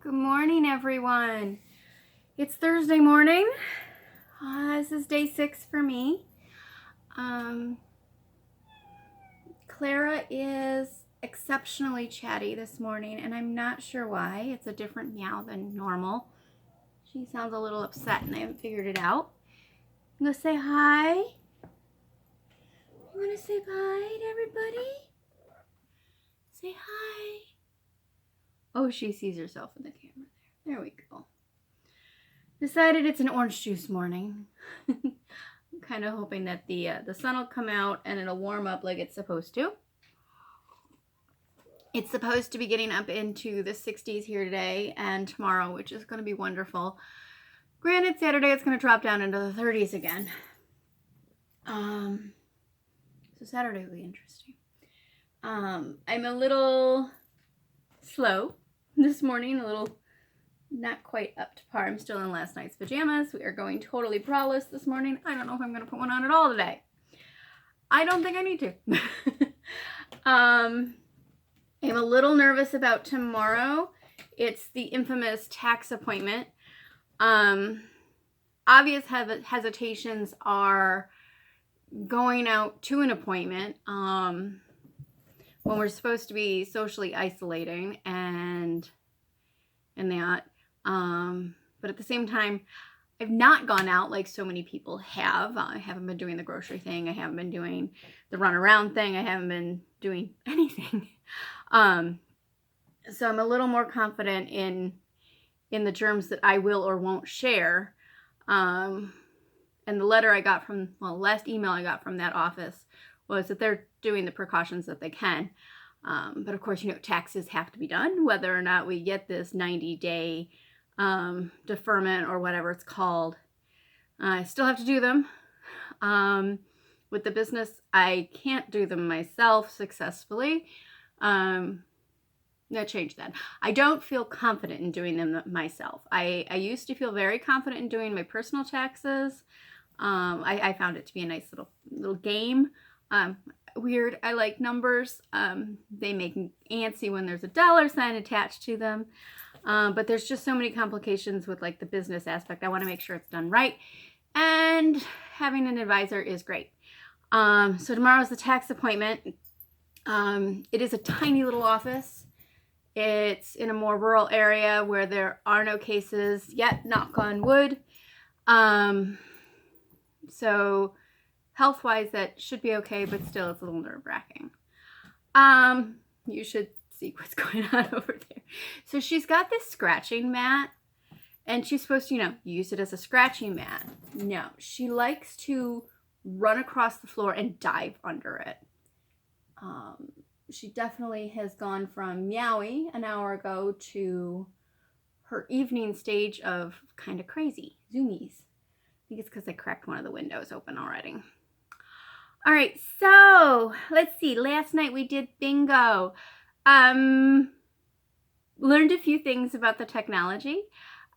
Good morning, everyone. It's Thursday morning. This is day 6 for me. Clara is exceptionally chatty this morning, and I'm not sure why. It's a different meow than normal. She sounds a little upset, and I haven't figured it out. I'm gonna say hi. You wanna say bye to everybody? Say hi. Oh, she sees herself in the camera there. There we go. Decided it's an orange juice morning. I'm kind of hoping that the sun will come out and it'll warm up like it's supposed to. It's supposed to be getting up into the 60s here today and tomorrow, which is going to be wonderful. Granted, Saturday it's going to drop down into the 30s again. So Saturday will be interesting. I'm a little slow this morning, a little not quite up to par. I'm still in last night's pajamas. We are going totally braless this morning. I don't know if I'm going to put one on at all today. I don't think I need to. I'm a little nervous about tomorrow. It's the infamous tax appointment. Obvious hesitations are going out to an appointment when we're supposed to be socially isolating and that. But at the same time, I've not gone out like so many people have. I haven't been doing the grocery thing. I haven't been doing the run around thing. I haven't been doing anything. So I'm a little more confident in the germs that I will or won't share. And the letter I got from, last email I got from that office was that they're doing the precautions that they can. But of course, taxes have to be done, whether or not we get this 90-day deferment or whatever it's called. I still have to do them. With the business, I can't do them myself successfully. No, change that. I don't feel confident in doing them myself. I used to feel very confident in doing my personal taxes. I found it to be a nice little game. Weird. I like numbers. They make me antsy when there's a $sign attached to them. But there's just so many complications with like the business aspect. I want to make sure it's done right. And having an advisor is great. So tomorrow's the tax appointment. It is a tiny little office. It's in a more rural area where there are no cases yet, knock on wood. So health-wise, that should be okay, but still it's a little nerve-wracking. You should see what's going on over there. So she's got this scratching mat, and she's supposed to, use it as a scratching mat. No, she likes to run across the floor and dive under it. She definitely has gone from meowy an hour ago to her evening stage of kind of crazy, zoomies. I think it's because I cracked one of the windows open already. All right, so let's see. Last night we did bingo. Learned a few things about the technology.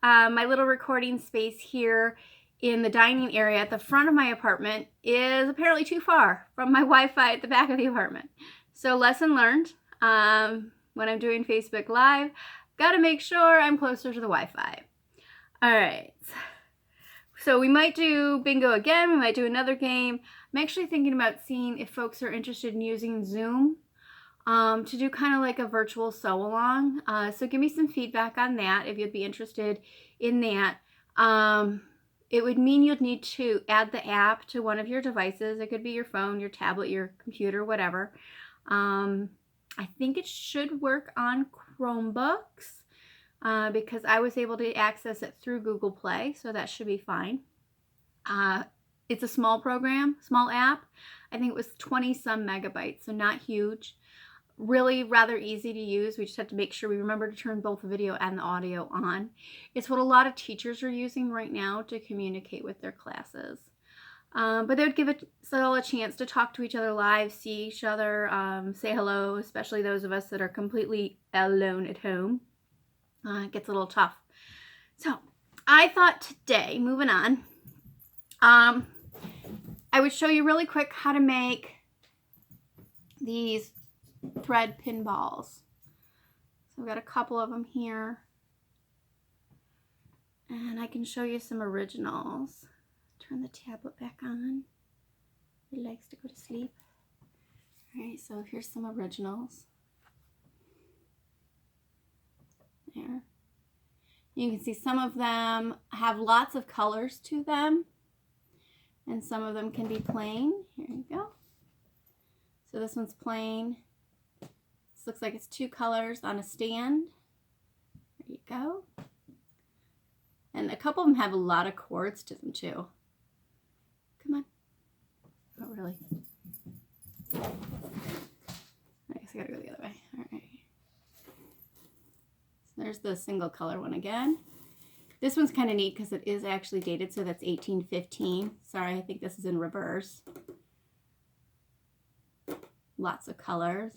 My little recording space here in the dining area at the front of my apartment is apparently too far from my Wi-Fi at the back of the apartment. So lesson learned. When I'm doing Facebook Live, got to make sure I'm closer to the Wi-Fi. All right. So we might do bingo again. We might do another game. I'm actually thinking about seeing if folks are interested in using Zoom to do kind of like a virtual sew-along. So give me some feedback on that if you'd be interested in that. It would mean you'd need to add the app to one of your devices. It could be your phone, your tablet, your computer, whatever. I think it should work on Chromebooks because I was able to access it through Google Play, so that should be fine. It's a small program, small app. I think it was 20-some megabytes, so not huge. Really rather easy to use. We just have to make sure we remember to turn both the video and the audio on. It's what a lot of teachers are using right now to communicate with their classes. But they would give us all a chance to talk to each other live, see each other, say hello, especially those of us that are completely alone at home. It gets a little tough. So I thought today, moving on, I would show you really quick how to make these thread pin balls. So we've got a couple of them here. And I can show you some originals. Turn the tablet back on. It likes to go to sleep. All right, so here's some originals. There. You can see some of them have lots of colors to them, and some of them can be plain. Here you go. So this one's plain. This looks like it's 2 colors on a stand. There you go. And a couple of them have a lot of cords to them too. Come on. Not really. I guess I gotta go the other way. All right. So there's the single color one again. This one's kind of neat because it is actually dated, so that's 1815. Sorry, I think this is in reverse. Lots of colors.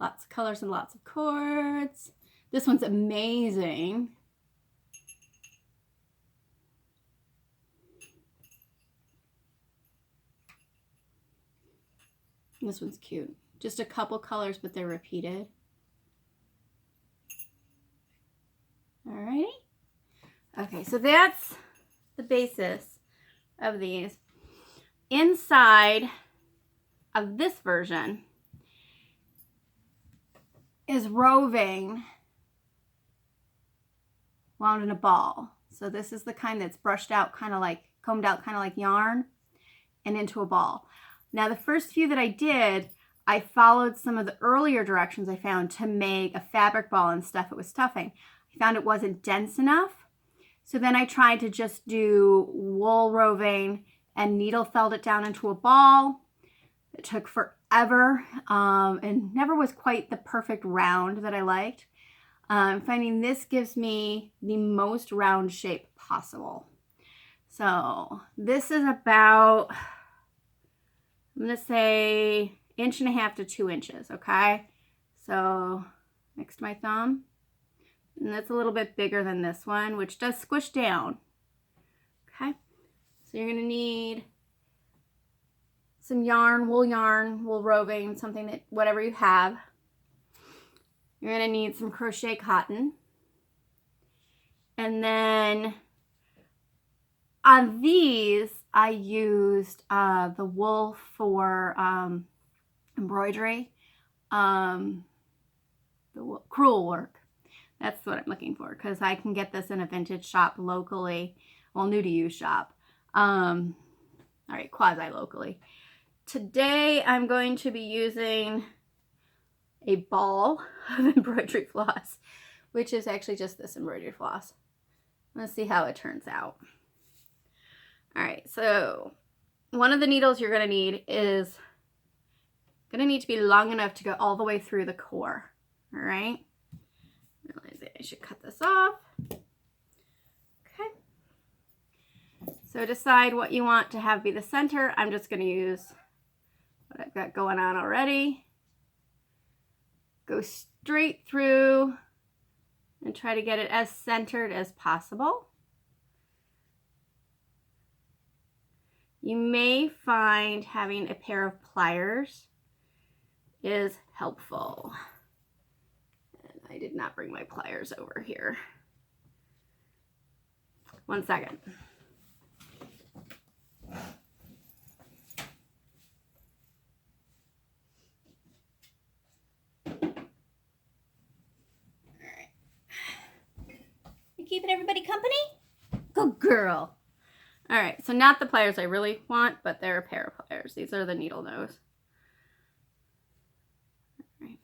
Lots of colors and lots of cords. This one's amazing. This one's cute. Just a couple colors, but they're repeated. Alrighty. Okay, so that's the basis of these. Inside of this version is roving wound in a ball. So this is the kind that's brushed out, kind of like combed out, kind of like yarn, and into a ball. Now the first few that I did, I followed some of the earlier directions I found to make a fabric ball and stuff it with stuffing. I found it wasn't dense enough. So then I tried to just do wool roving and needle felled it down into a ball. It took forever and never was quite the perfect round that I liked. Finding this gives me the most round shape possible. So this is about, I'm going to say 1.5 to 2 inches, okay? So next to my thumb. And that's a little bit bigger than this one, which does squish down. Okay? So you're going to need some yarn, wool roving, something that, whatever you have. You're going to need some crochet cotton. And then on these, I used the wool for embroidery, the crewel work. That's what I'm looking for, because I can get this in a vintage shop locally, well, new to you shop. All right, quasi locally. Today I'm going to be using a ball of embroidery floss, which is actually just this embroidery floss. Let's see how it turns out. All right, so one of the needles you're gonna need is gonna need to be long enough to go all the way through the core. All right, realize that I should cut this off. Okay, so decide what you want to have be the center. I'm just gonna use what I've got going on already. Go straight through and try to get it as centered as possible. You may find having a pair of pliers is helpful. And I did not bring my pliers over here. 1 second. Keeping everybody company? Good girl. All right, so not the pliers I really want, but they're a pair of pliers. These are the needle nose. All right.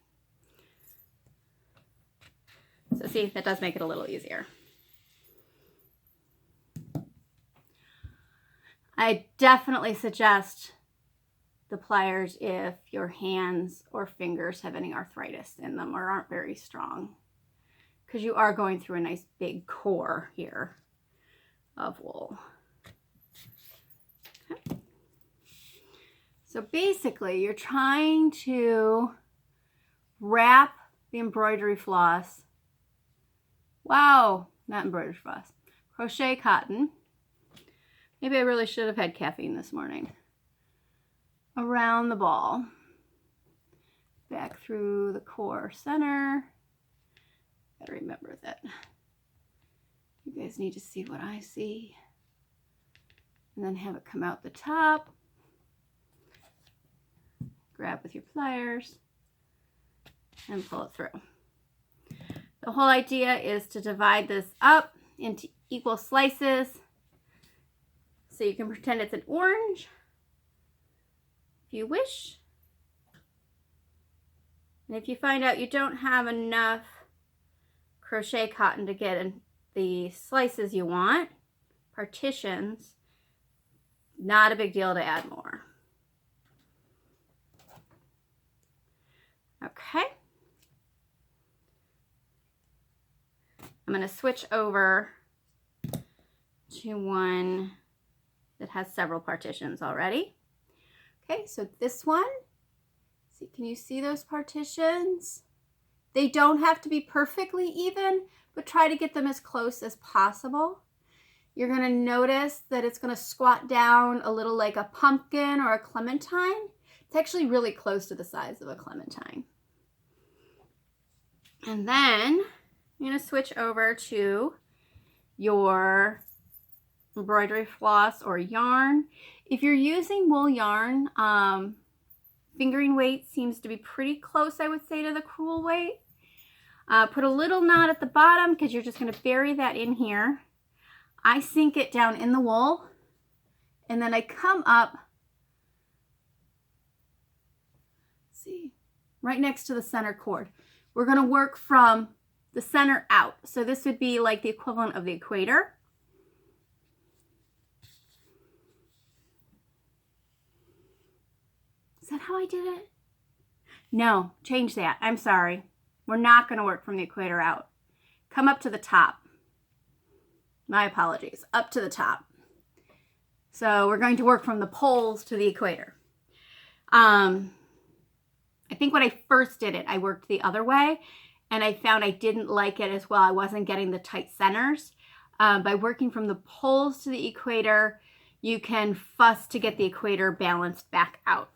So see, that does make it a little easier. I definitely suggest the pliers if your hands or fingers have any arthritis in them or aren't very strong, because you are going through a nice big core here of wool. Okay. So basically you're trying to wrap the embroidery floss, wow, not embroidery floss, crochet cotton. Maybe I really should have had caffeine this morning. Around the ball, back through the core center. Gotta remember that You guys need to see what I see. And then have it come out the top. Grab with your pliers and pull it through. The whole idea is to divide this up into equal slices so you can pretend it's an orange if you wish. And if you find out you don't have enough crochet cotton to get in the slices you want, partitions, not a big deal to add more. Okay. I'm going to switch over to one that has several partitions already. Okay, so this one, see, can you see those partitions? They don't have to be perfectly even, but try to get them as close as possible. You're going to notice that it's going to squat down a little like a pumpkin or a clementine. It's actually really close to the size of a clementine. And then you're going to switch over to your embroidery floss or yarn. If you're using wool yarn, fingering weight seems to be pretty close, I would say, to the crewel weight. Put a little knot at the bottom because you're just going to bury that in here. I sink it down in the wool, and then I come up, see, right next to the center cord. We're going to work from the center out. So this would be like the equivalent of the equator. Is that how I did it? No, change that. I'm sorry. We're not going to work from the equator out. Come up to the top. My apologies. Up to the top. So we're going to work from the poles to the equator. I think when I first did it, I worked the other way, and I found I didn't like it as well. I wasn't getting the tight centers. By working from the poles to the equator, you can fuss to get the equator balanced back out.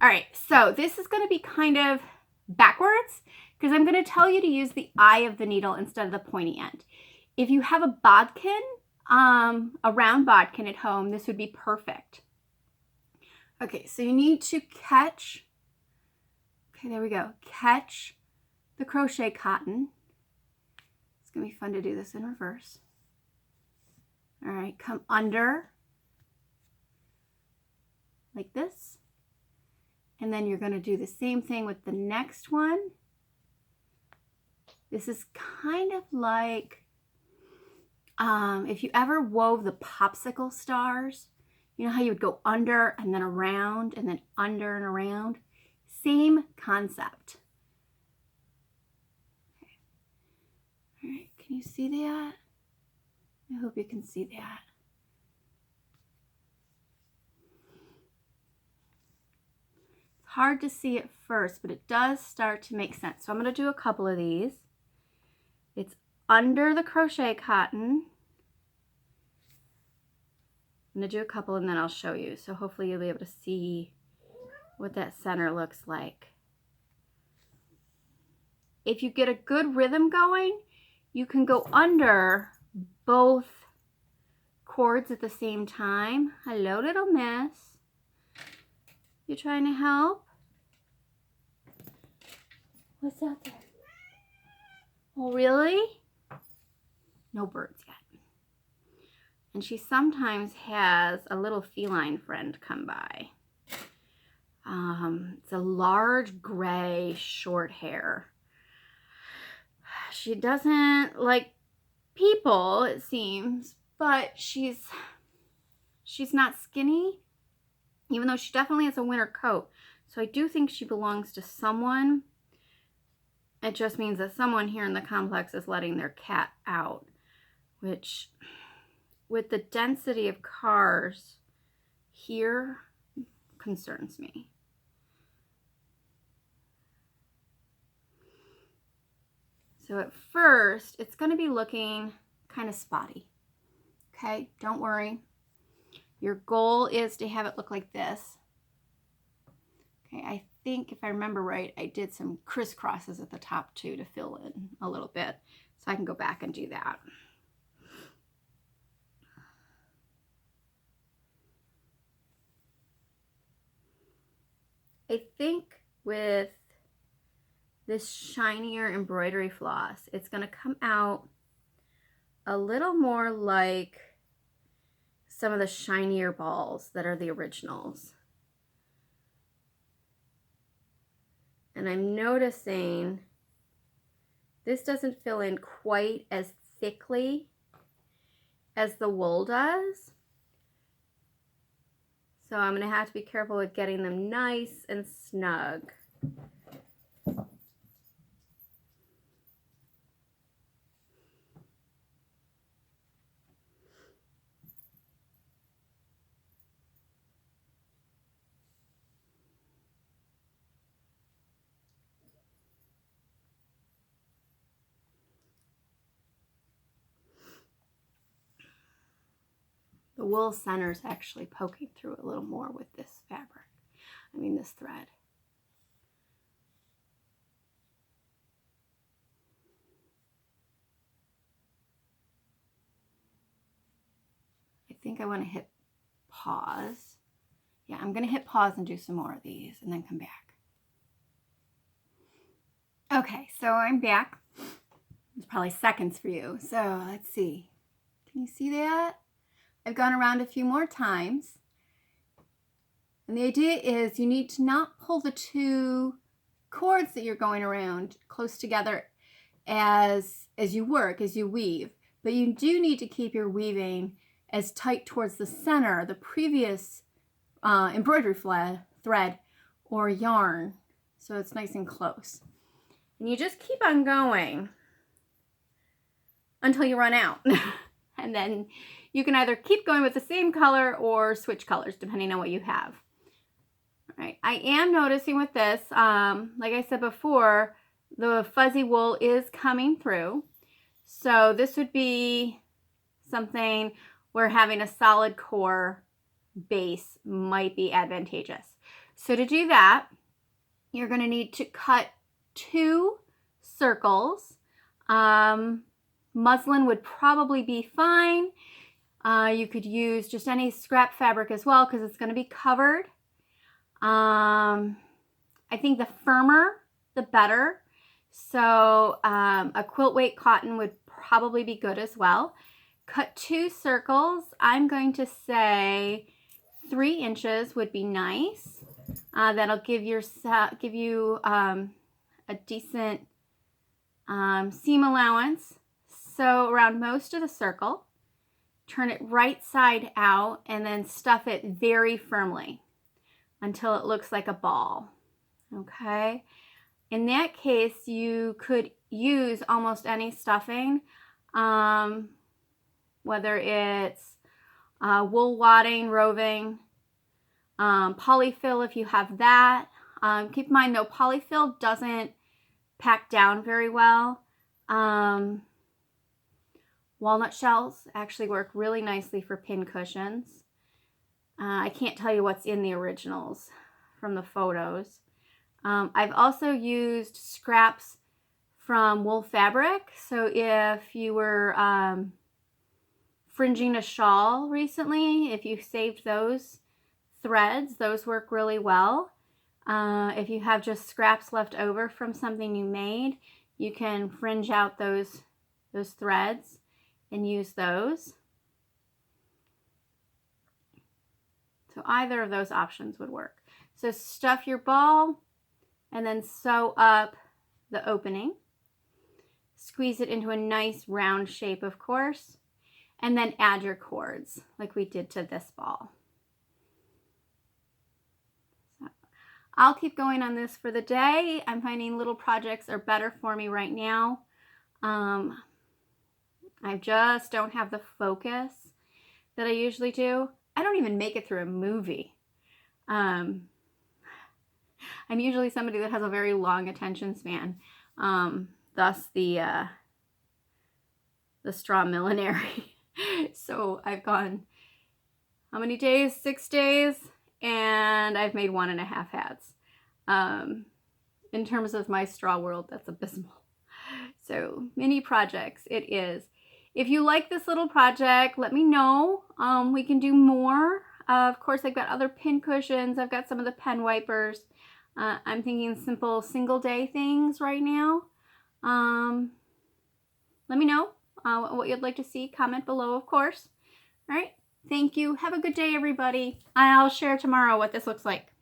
All right, so this is going to be kind of backwards because I'm going to tell you to use the eye of the needle instead of the pointy end. If you have a bodkin, a round bodkin at home, this would be perfect. Okay, so you need to catch, okay, there we go, catch the crochet cotton. It's going to be fun to do this in reverse. All right, come under like this. And then you're going to do the same thing with the next one. This is kind of like if you ever wove the popsicle stars, you know how you would go under and then around and then under and around? Same concept. Okay. All right, can you see that? I hope you can see that. It's hard to see at first, but it does start to make sense. So I'm going to do a couple of these. It's under the crochet cotton. I'm going to do a couple and then I'll show you. So hopefully you'll be able to see what that center looks like. If you get a good rhythm going, you can go under both cords at the same time. Hello, little miss. You trying to help? What's out there? Oh, really? No birds yet. And she sometimes has a little feline friend come by. It's a large gray short hair. She doesn't like people, it seems, but she's not skinny, even though she definitely has a winter coat. So I do think she belongs to someone. It just means that someone here in the complex is letting their cat out, which with the density of cars here concerns me. So at first, it's going to be looking kind of spotty. Okay, don't worry. Your goal is to have it look like this. Okay, I think if I remember right, I did some crisscrosses at the top too to fill in a little bit. So I can go back and do that. I think with this shinier embroidery floss, it's going to come out a little more like some of the shinier balls that are the originals. And I'm noticing this doesn't fill in quite as thickly as the wool does. So I'm going to have to be careful with getting them nice and snug. The wool center's actually poking through a little more with this fabric. I mean this thread. I think I want to hit pause. Yeah, I'm going to hit pause and do some more of these and then come back. Okay, so I'm back. It's probably seconds for you. So let's see. Can you see that? I've gone around a few more times. And the idea is you need to not pull the two cords that you're going around close together as you work, as you weave. But you do need to keep your weaving as tight towards the center, the previous embroidery thread or yarn, so it's nice and close. And you just keep on going until you run out. And then you can either keep going with the same color or switch colors depending on what you have. All right, I am noticing with this, like I said before, the fuzzy wool is coming through. So this would be something where having a solid core base might be advantageous. So to do that, you're going to need to cut 2 circles. Muslin would probably be fine. You could use just any scrap fabric as well because it's going to be covered. I think the firmer, the better. So a quilt weight cotton would probably be good as well. Cut 2 circles. I'm going to say 3 inches would be nice. That'll give you a decent seam allowance. So around most of the circle, turn it right side out and then stuff it very firmly until it looks like a ball. Okay. In that case, you could use almost any stuffing, whether it's wool wadding, roving, polyfill if you have that. Keep in mind though, polyfill doesn't pack down very well. Walnut shells actually work really nicely for pin cushions. I can't tell you what's in the originals from the photos. I've also used scraps from wool fabric. So if you were fringing a shawl recently, if you saved those threads, those work really well. If you have just scraps left over from something you made, you can fringe out those threads and use those. So either of those options would work. So stuff your ball and then sew up the opening. Squeeze it into a nice round shape, of course, and then add your cords like we did to this ball. So I'll keep going on this for the day. I'm finding little projects are better for me right now. I just don't have the focus that I usually do. I don't even make it through a movie. I'm usually somebody that has a very long attention span. Thus the straw millinery. So I've gone, how many days? 6 days, and I've made 1.5 hats. In terms of my straw world, that's abysmal. So mini projects, it is. If you like this little project, let me know. We can do more. Of course, I've got other pin cushions. I've got some of the pen wipers. I'm thinking simple single day things right now. Let me know what you'd like to see. Comment below, of course. All right. Thank you. Have a good day, everybody. I'll share tomorrow what this looks like.